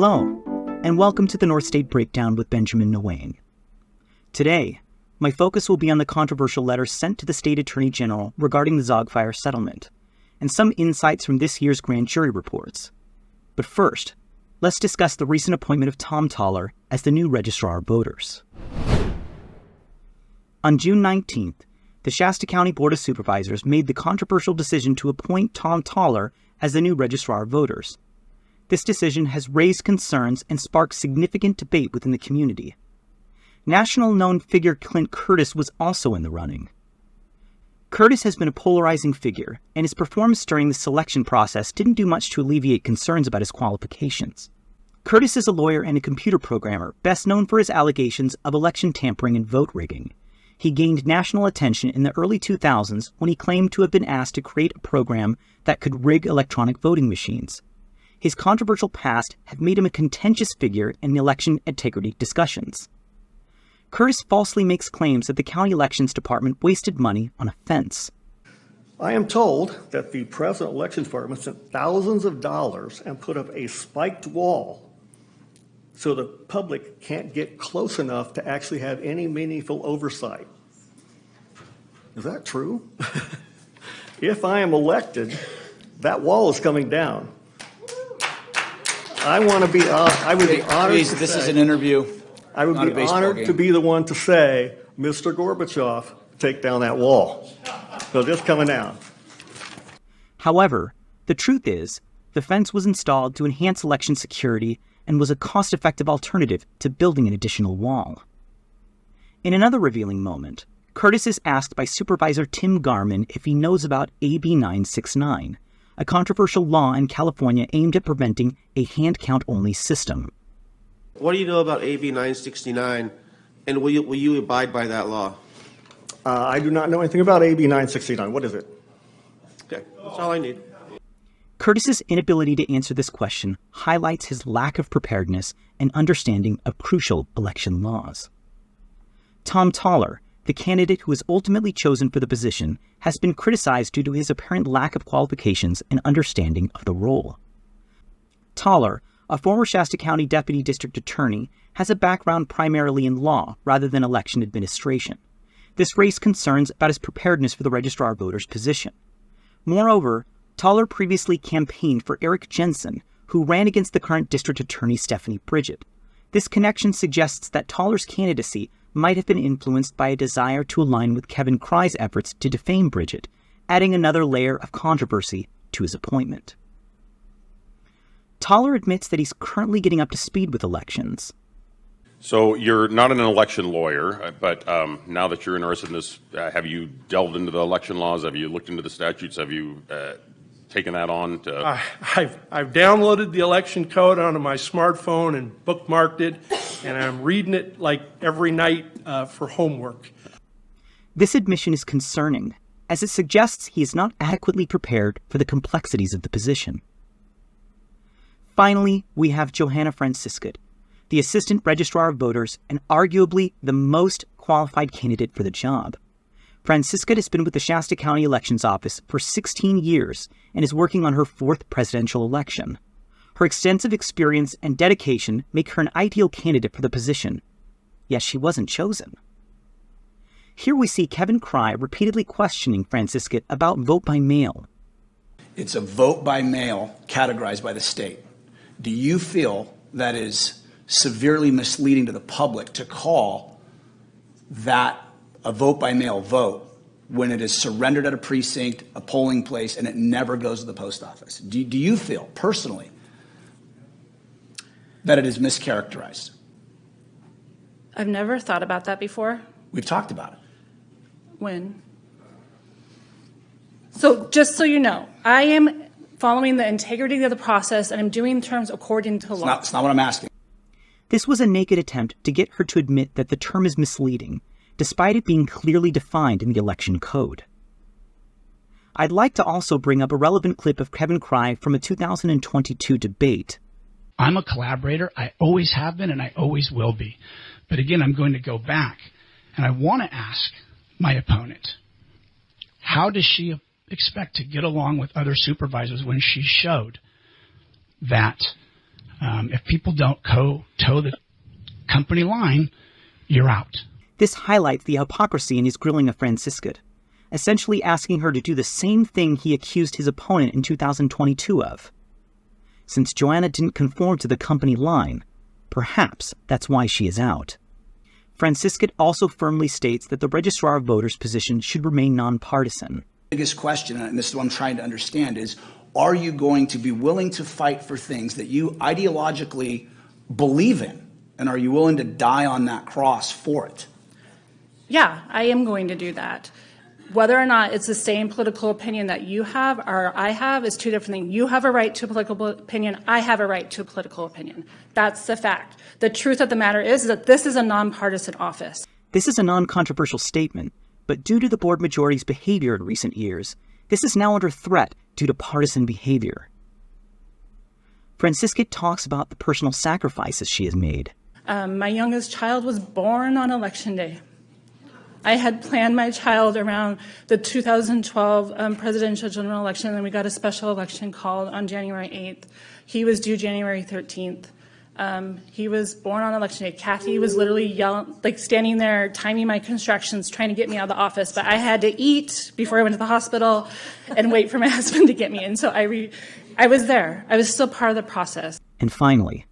Hello, and welcome to the North State Breakdown with Benjamin Nguyen. Today, my focus will be on the controversial letter sent to the State Attorney General regarding the Zogg Fire settlement, and some insights from this year's grand jury reports. But first, let's discuss the recent appointment of Tom Toller as the new Registrar of Voters. On June 19th, the Shasta County Board of Supervisors made the controversial decision to appoint Tom Toller as the new Registrar of Voters. This decision has raised concerns and sparked significant debate within the community. National known figure Clint Curtis was also in the running. Curtis has been a polarizing figure, and his performance during the selection process didn't do much to alleviate concerns about his qualifications. Curtis is a lawyer and a computer programmer, best known for his allegations of election tampering and vote rigging. He gained national attention in the early 2000s when he claimed to have been asked to create a program that could rig electronic voting machines. His controversial past had made him a contentious figure in election integrity discussions. Curtis falsely makes claims that the county elections department wasted money on a fence. I am told that the present elections department spent thousands of dollars and put up a spiked wall so the public can't get close enough to actually have any meaningful oversight. Is that true? If I am elected, that wall is coming down. I would be honored. Please, this is an interview. I would be honored to be the one to say, Mr. Gorbachev, take down that wall. So just coming down. However, the truth is, the fence was installed to enhance election security and was a cost-effective alternative to building an additional wall. In another revealing moment, Curtis is asked by Supervisor Tim Garman if he knows about AB 969, a controversial law in California aimed at preventing a hand-count-only system. What do you know about AB 969, and will you abide by that law? I do not know anything about AB 969. What is it? Okay, that's all I need. Curtis's inability to answer this question highlights his lack of preparedness and understanding of crucial election laws. Tom Toller, the candidate who was ultimately chosen for the position, has been criticized due to his apparent lack of qualifications and understanding of the role. Toller, a former Shasta County Deputy District Attorney, has a background primarily in law rather than election administration. This raised concerns about his preparedness for the Registrar of Voters position. Moreover, Toller previously campaigned for Eric Jensen, who ran against the current District Attorney Stephanie Bridget. This connection suggests that Toller's candidacy might have been influenced by a desire to align with Kevin Cry's efforts to defame Bridget, adding another layer of controversy to his appointment. Toller admits that he's currently getting up to speed with elections. So you're not an election lawyer, but now that you're interested in this, have you delved into the election laws? Have you looked into the statutes? Have you taken that on? I've downloaded the election code onto my smartphone and bookmarked it, and I'm reading it like every night for homework. This admission is concerning, as it suggests he is not adequately prepared for the complexities of the position. Finally, we have Johanna Franciscut, the Assistant Registrar of Voters and arguably the most qualified candidate for the job. Franciscut has been with the Shasta County Elections Office for 16 years and is working on her fourth presidential election. Her extensive experience and dedication make her an ideal candidate for the position. Yet she wasn't chosen. Here we see Kevin Cry repeatedly questioning Franciscut about vote by mail. It's a vote by mail categorized by the state. Do you feel that is severely misleading to the public to call that a vote by mail vote when it is surrendered at a precinct, a polling place, and it never goes to the post office? Do you feel personally that it is mischaracterized? I've never thought about that before. We've talked about it. When? So just so you know, I am following the integrity of the process and I'm doing terms according to law. It's not what I'm asking. This was a naked attempt to get her to admit that the term is misleading, despite it being clearly defined in the election code. I'd like to also bring up a relevant clip of Kevin Cry from a 2022 debate. I'm a collaborator. I always have been and I always will be. But again, I'm going to go back and I want to ask my opponent, how does she expect to get along with other supervisors when she showed that If people don't toe the company line, you're out. This highlights the hypocrisy in his grilling of Francisca, essentially asking her to do the same thing he accused his opponent in 2022 of. Since Joanna didn't conform to the company line, perhaps that's why she is out. Francisca also firmly states that the Registrar of Voters position should remain nonpartisan. The biggest question, and this is what I'm trying to understand, is are you going to be willing to fight for things that you ideologically believe in? And are you willing to die on that cross for it? Yeah, I am going to do that. Whether or not it's the same political opinion that you have or I have is two different things. You have a right to a political opinion. I have a right to a political opinion. That's the fact. The truth of the matter is that this is a nonpartisan office. This is a non-controversial statement, but due to the board majority's behavior in recent years, this is now under threat due to partisan behavior. Francisca talks about the personal sacrifices she has made. My youngest child was born on Election Day. I had planned my child around the 2012 presidential general election, and then we got a special election called on January 8th. He was due January 13th. He was born on Election Day. Kathy was literally yelling, like standing there, timing my constructions, trying to get me out of the office. But I had to eat before I went to the hospital and wait for my husband to get me. And so I was there. I was still part of the process. And finally,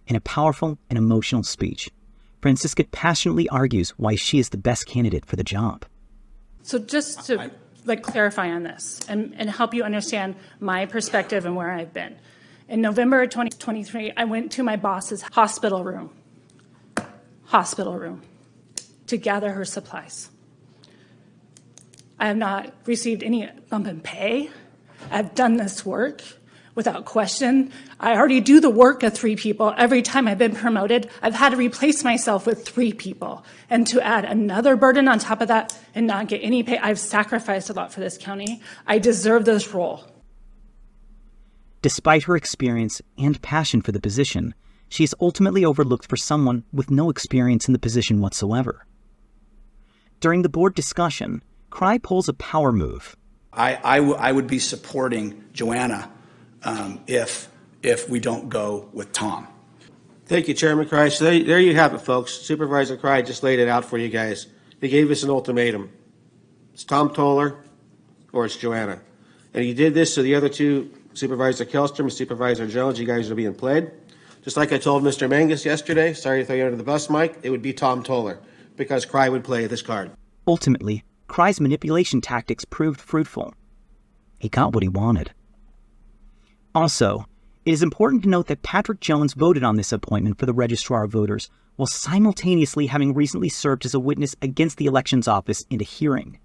in a powerful and emotional speech, Francisca passionately argues why she is the best candidate for the job. So just to clarify on this and help you understand my perspective and where I've been. In November of 2023, I went to my boss's hospital room to gather her supplies. I have not received any bump in pay. I've done this work without question. I already do the work of 3 people. Every time I've been promoted, I've had to replace myself with 3 people. And to add another burden on top of that and not get any pay, I've sacrificed a lot for this county. I deserve this role. Despite her experience and passion for the position, she is ultimately overlooked for someone with no experience in the position whatsoever. During the board discussion, Cry pulls a power move. I would be supporting Joanna if we don't go with Tom. Thank you, Chairman Cry. So there you have it, folks. Supervisor Cry just laid it out for you guys. He gave us an ultimatum. It's Tom Toller or it's Joanna. And he did this so the other 2, Supervisor Kellstrom and Supervisor Jones, you guys are being played. Just like I told Mr. Mangus yesterday, sorry to throw you under the bus, Mike, it would be Tom Toller because Cry would play this card. Ultimately, Cry's manipulation tactics proved fruitful. He got what he wanted. Also, it is important to note that Patrick Jones voted on this appointment for the Registrar of Voters while simultaneously having recently served as a witness against the Elections Office in a hearing.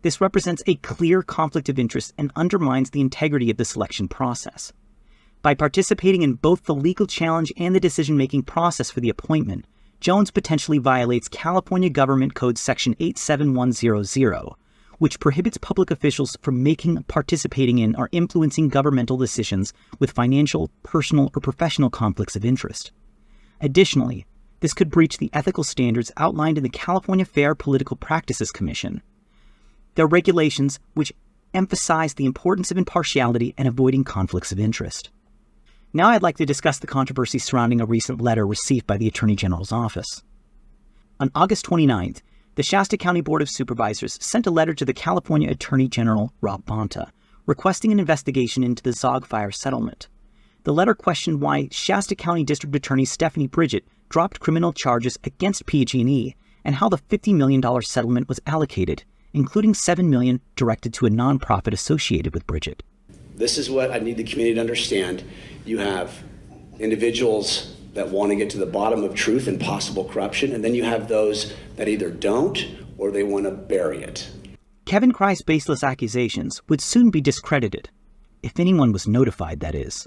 This represents a clear conflict of interest and undermines the integrity of the selection process. By participating in both the legal challenge and the decision-making process for the appointment, Jones potentially violates California Government Code Section 87100, which prohibits public officials from making, participating in, or influencing governmental decisions with financial, personal, or professional conflicts of interest. Additionally, this could breach the ethical standards outlined in the California Fair Political Practices Commission. There are regulations which emphasize the importance of impartiality and avoiding conflicts of interest. Now I'd like to discuss the controversy surrounding a recent letter received by the Attorney General's office. On August 29th, the Shasta County Board of Supervisors sent a letter to the California Attorney General, Rob Bonta, requesting an investigation into the Zogg Fire settlement. The letter questioned why Shasta County District Attorney Stephanie Bridget dropped criminal charges against PG&E and how the $50 million settlement was allocated, including $7 million directed to a nonprofit associated with Bridget. This is what I need the community to understand. You have individuals that want to get to the bottom of truth and possible corruption, and then you have those that either don't or they want to bury it. Kevin Cry's baseless accusations would soon be discredited, if anyone was notified, that is.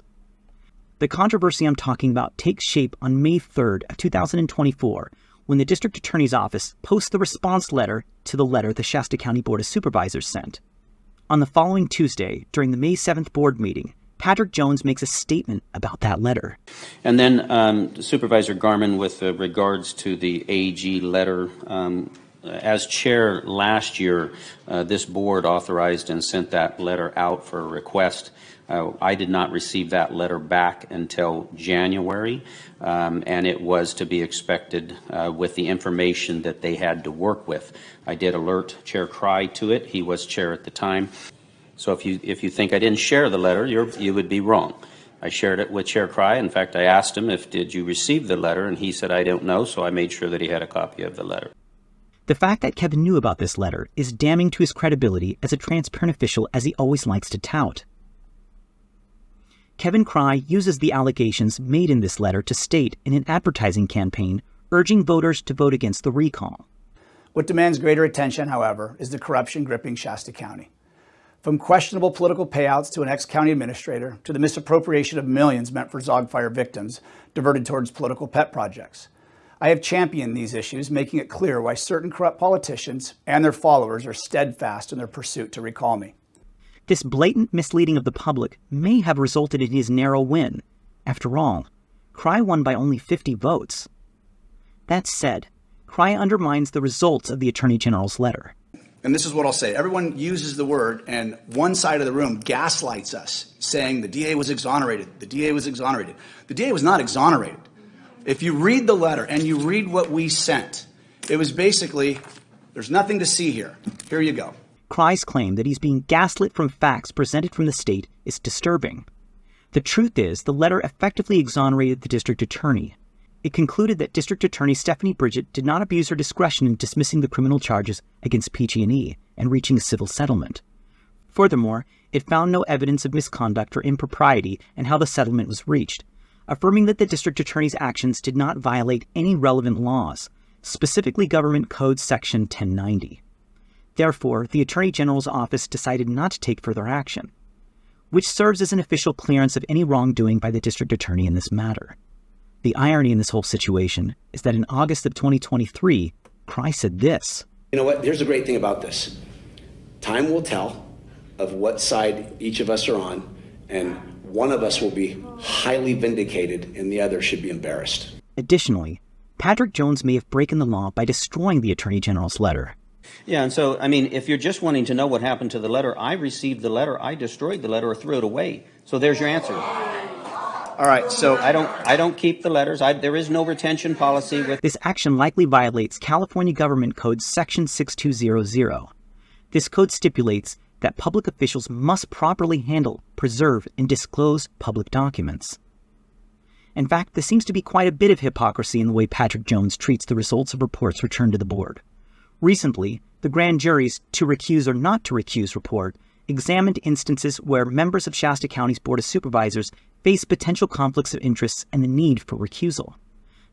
The controversy I'm talking about takes shape on May 3rd of 2024, when the District Attorney's Office posts the response letter to the letter the Shasta County Board of Supervisors sent. On the following Tuesday, during the May 7th board meeting, Patrick Jones makes a statement about that letter. And then Supervisor Garman, with regards to the AG letter, as chair last year, this board authorized and sent that letter out for a request I did not receive that letter back until January, and it was to be expected with the information that they had to work with. I did alert Chair Cry to it. He was chair at the time. So if you think I didn't share the letter, you would be wrong. I shared it with Chair Cry. In fact, I asked him did you receive the letter, and he said, I don't know, so I made sure that he had a copy of the letter. The fact that Kevin knew about this letter is damning to his credibility as a transparent official, as he always likes to tout. Kevin Cry uses the allegations made in this letter to state in an advertising campaign urging voters to vote against the recall. What demands greater attention, however, is the corruption gripping Shasta County. From questionable political payouts to an ex-county administrator to the misappropriation of millions meant for Zogg Fire victims diverted towards political pet projects. I have championed these issues, making it clear why certain corrupt politicians and their followers are steadfast in their pursuit to recall me. This blatant misleading of the public may have resulted in his narrow win. After all, Cry won by only 50 votes. That said, Cry undermines the results of the Attorney General's letter. And this is what I'll say. Everyone uses the word, and one side of the room gaslights us, saying the DA was exonerated. The DA was exonerated. The DA was not exonerated. If you read the letter and you read what we sent, it was basically, there's nothing to see here. Here you go. Cry's claim that he's being gaslit from facts presented from the state is disturbing. The truth is, the letter effectively exonerated the district attorney. It concluded that District Attorney Stephanie Bridget did not abuse her discretion in dismissing the criminal charges against PG&E and reaching a civil settlement. Furthermore, it found no evidence of misconduct or impropriety in how the settlement was reached, affirming that the district attorney's actions did not violate any relevant laws, specifically Government Code Section 1090. Therefore, the Attorney General's office decided not to take further action, which serves as an official clearance of any wrongdoing by the district attorney in this matter. The irony in this whole situation is that in August of 2023, Cry said this. You know what? Here's the great thing about this. Time will tell of what side each of us are on, and one of us will be highly vindicated and the other should be embarrassed. Additionally, Patrick Jones may have broken the law by destroying the Attorney General's letter. Yeah, and so, I mean, if you're just wanting to know what happened to the letter, I received the letter, I destroyed the letter or threw it away. So there's your answer. All right, so I don't keep the letters. There is no retention policy with. This action likely violates California Government Code Section 6200. This code stipulates that public officials must properly handle, preserve, and disclose public documents. In fact, there seems to be quite a bit of hypocrisy in the way Patrick Jones treats the results of reports returned to the board. Recently, the grand jury's to recuse or not to recuse report examined instances where members of Shasta County's Board of Supervisors face potential conflicts of interest and the need for recusal.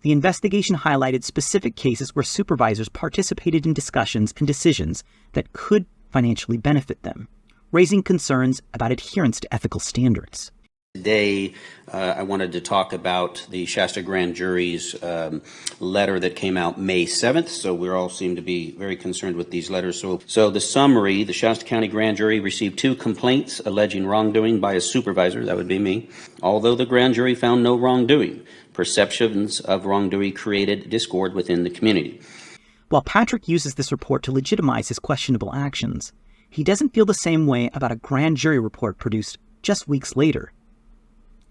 The investigation highlighted specific cases where supervisors participated in discussions and decisions that could financially benefit them, raising concerns about adherence to ethical standards. Today, I wanted to talk about the Shasta Grand Jury's letter that came out May 7th, so we all seem to be very concerned with these letters. So the summary, the Shasta County Grand Jury received 2 complaints alleging wrongdoing by a supervisor, that would be me. Although the grand jury found no wrongdoing, perceptions of wrongdoing created discord within the community. While Patrick uses this report to legitimize his questionable actions, he doesn't feel the same way about a grand jury report produced just weeks later.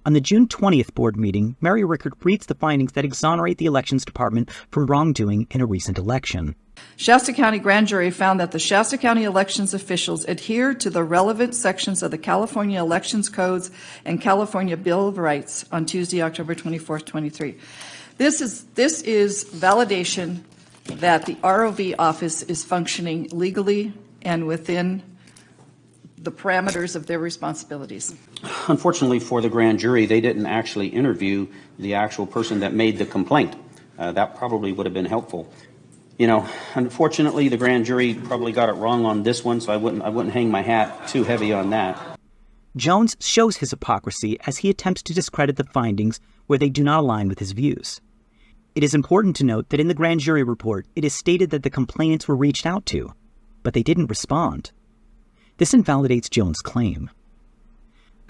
On the June 20th board meeting, Mary Rickard reads the findings that exonerate the Elections Department from wrongdoing in a recent election. Shasta County Grand Jury found that the Shasta County elections officials adhered to the relevant sections of the California Elections Codes and California Bill of Rights on Tuesday, October 24th, 23. This is validation that the ROV office is functioning legally and within the parameters of their responsibilities. Unfortunately for the grand jury, they didn't actually interview the actual person that made the complaint. That probably would have been helpful. You know, unfortunately, the grand jury probably got it wrong on this one, so I wouldn't hang my hat too heavy on that. Jones shows his hypocrisy as he attempts to discredit the findings where they do not align with his views. It is important to note that in the grand jury report, it is stated that the complainants were reached out to, but they didn't respond. This invalidates Jones' claim.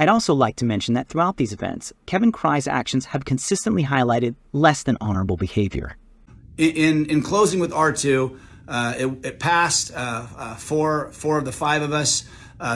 I'd also like to mention that throughout these events, Kevin Cry's actions have consistently highlighted less than honorable behavior. In closing with R2, it passed. Four of the 5 of us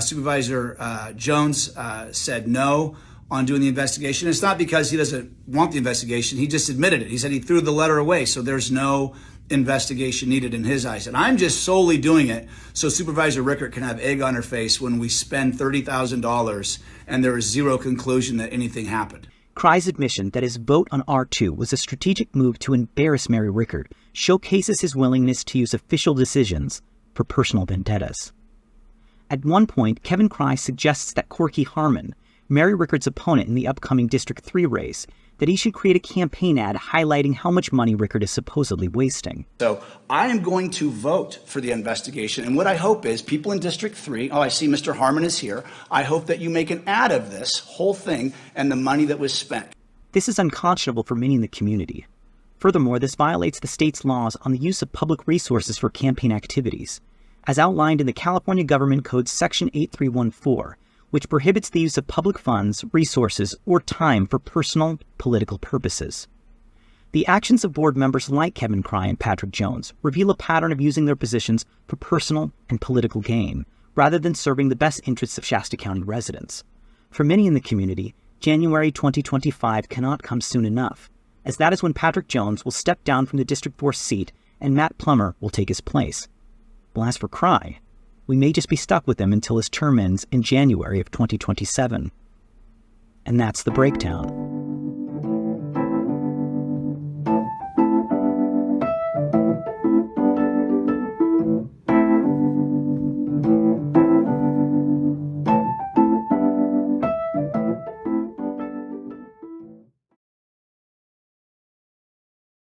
Supervisor Jones said no on doing the investigation. It's not because he doesn't want the investigation. He just admitted it. He said he threw the letter away, so there's no investigation needed in his eyes. And I'm just solely doing it so Supervisor Rickert can have egg on her face when we spend $30,000 and there is zero conclusion that anything happened. Cry's admission that his vote on R2 was a strategic move to embarrass Mary Rickert showcases his willingness to use official decisions for personal vendettas. At one point, Kevin Cry suggests that Corky Harmon, Mary Rickert's opponent in the upcoming District 3 race, that he should create a campaign ad highlighting how much money Rickert is supposedly wasting. So I am going to vote for the investigation. And what I hope is people in District 3, I see Mr. Harmon is here. I hope that you make an ad of this whole thing and the money that was spent. This is unconscionable for many in the community. Furthermore, this violates the state's laws on the use of public resources for campaign activities, as outlined in the California Government Code Section 8314, which prohibits the use of public funds, resources, or time for personal political purposes. The actions of board members like Kevin Cry and Patrick Jones reveal a pattern of using their positions for personal and political gain, rather than serving the best interests of Shasta County residents. For many in the community, January 2025 cannot come soon enough, as that is when Patrick Jones will step down from the District 4 seat and Matt Plummer will take his place. Well, as for Cry, we may just be stuck with him until his term ends in January of 2027. And that's the breakdown.